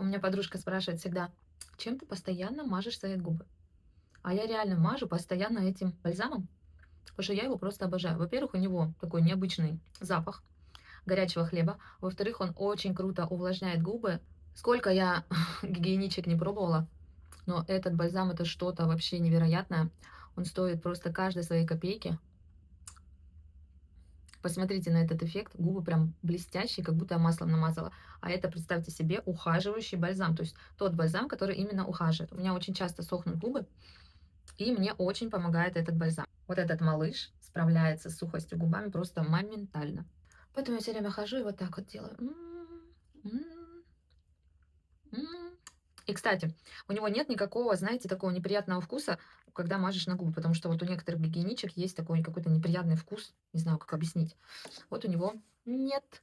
меня подружка спрашивает всегда: "Чем ты постоянно мажешь свои губы?" А я реально мажу постоянно этим бальзамом, потому что я его просто обожаю. Во-первых, у него такой необычный запах горячего хлеба. Во-вторых, он очень круто увлажняет губы. Сколько я гигиеничек не пробовала, но этот бальзам — это что-то вообще невероятное. Он стоит просто каждой своей копейки. Посмотрите на этот эффект. Губы прям блестящие, как будто я маслом намазала. А это, представьте себе, ухаживающий бальзам. То есть тот бальзам, который именно ухаживает. У меня очень часто сохнут губы, и мне очень помогает этот бальзам. Вот этот малыш справляется с сухостью губами просто моментально. Поэтому я все время хожу и вот так вот делаю. М. М. И, кстати, у него нет никакого, знаете, такого неприятного вкуса, когда мажешь на губы, потому что вот у некоторых гигиеничек есть такой какой-то неприятный вкус, не знаю, как объяснить. Вот у него нет.